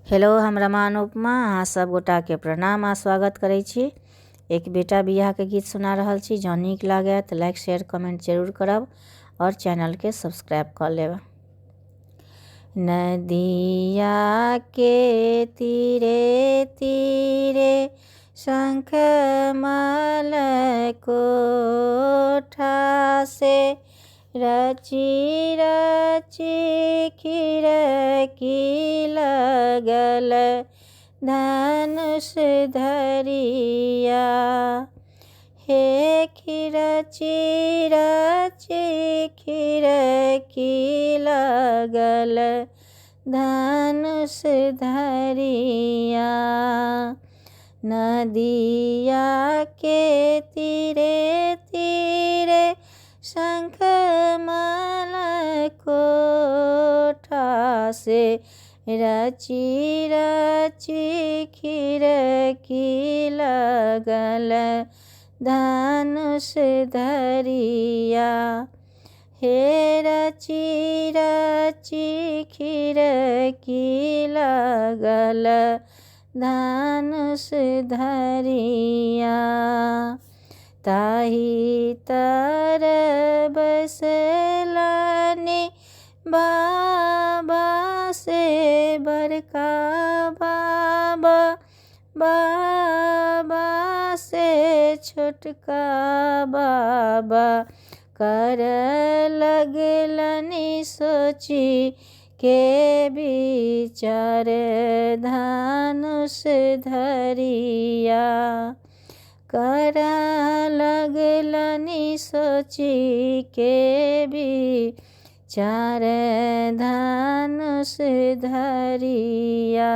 Hello, हम रमा अनुपमा अहाँ सब गोटा के प्रणाम आ स्वागत करै छी। एक बेटा बियाह के गीत सुना रहल छी। जँ नीक लागे तो लाइक शेयर कमेंट जरूर करब और चैनल के सब्सक्राइब कर लेब। नदिया के तीरे तीरे शंखमल कोठा से रची रची खिड़की लगल धनुष धरिया। हे खिड़ची रची खिड़की लगल धनुष धरिया। नदिया के तीरे तीरे शंखमल कोठा से रची रची खिड़की लगल धनुष धरिया। हे रची रची खिड़की लगल धनुष धरिया। ताही तर बसलनि बाबा से बड़का बाबा, बाबा से छोटका बाबा। कर लगलनि सोची के विचार धनुष धरिया। कर लगलनि सोची के विचार धनुष धरिया।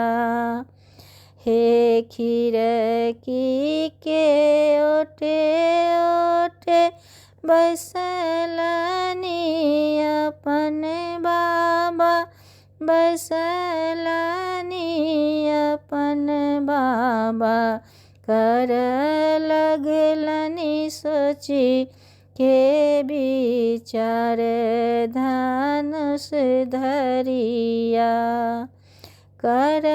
हे खिड़की के ओटे ओटे बसलनि अपन बाबा, बसलनि अपन बाबा। कर लगलनि सोची के विचार धनुष धरिया। कर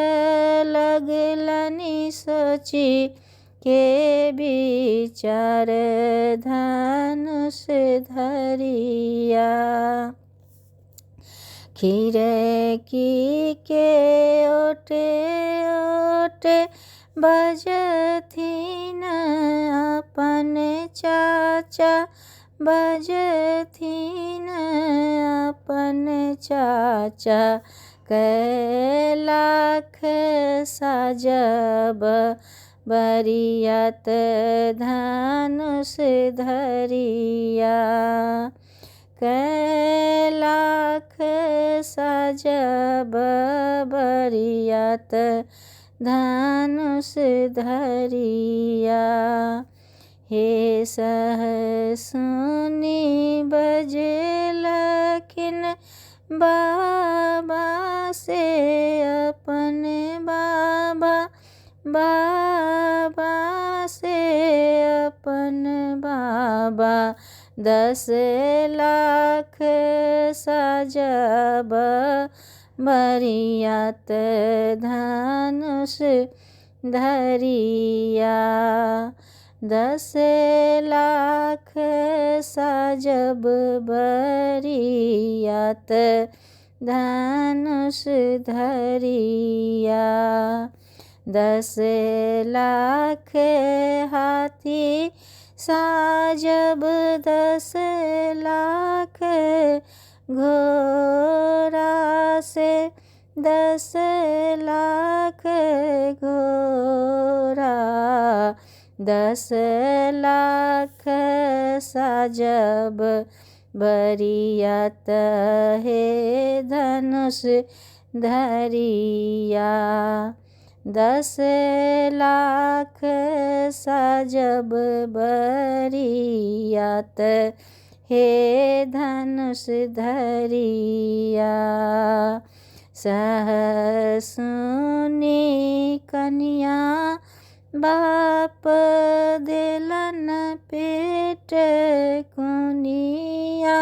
लगलनि सोची के विचार धनुष धरिया। खिड़की के ओटे ओटे बजथिन अपन चाचा, बजथिन अपन चाचा। कै लाख साजब बरियत धनुष धरिया। कै लाख साजब बरियत धनुष धरिया। हे सहसुनी बजलखिन बाबा से अपन बाबा, बाबा से अपन बाबा। 10 लाख साजब बरियत धनुष धरिया। 10 लाख साजब बरियत धनुष धरिया। 10 लाख हाथी साजब 10 लाख घोड़ा से 10 लाख घोड़ा। 10 लाख साजब बरियत हे धनुष धरिया। 10 लाख साजब बरियत हे धनुष धरिया। सहसुनी कन्या बाप देलन पेट कुनिया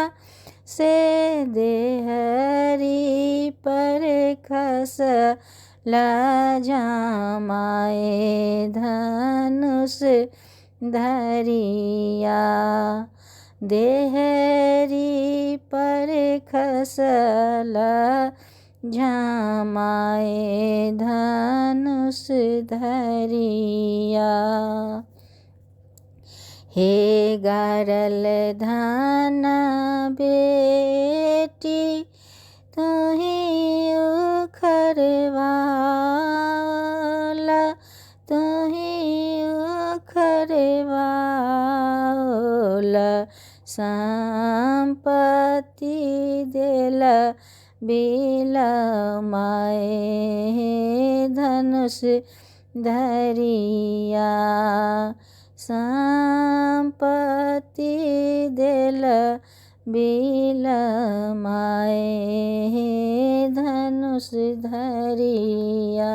से देहरी पर खस लजामाए धनुष धरिया। देहरी पर खसल झामाए धनुष धरिया। हे गारल धन बेटी तुही उखरवाला, तुही उखरवाला। संपत्ति देल बिलमाए धनुष धरिया। संपत्ति देल बिलमाए धनुष धरिया।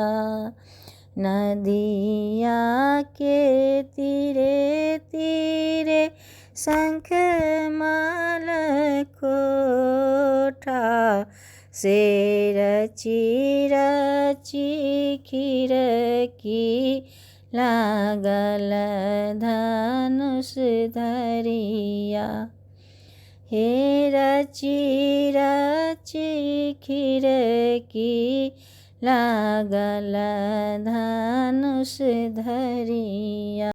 नदिया के तीरे तीरे शंख माल कोठा से रची रची खिड़की लागल धनुष धरिया। हे रची रची खिड़की लागल धनुष धरिया।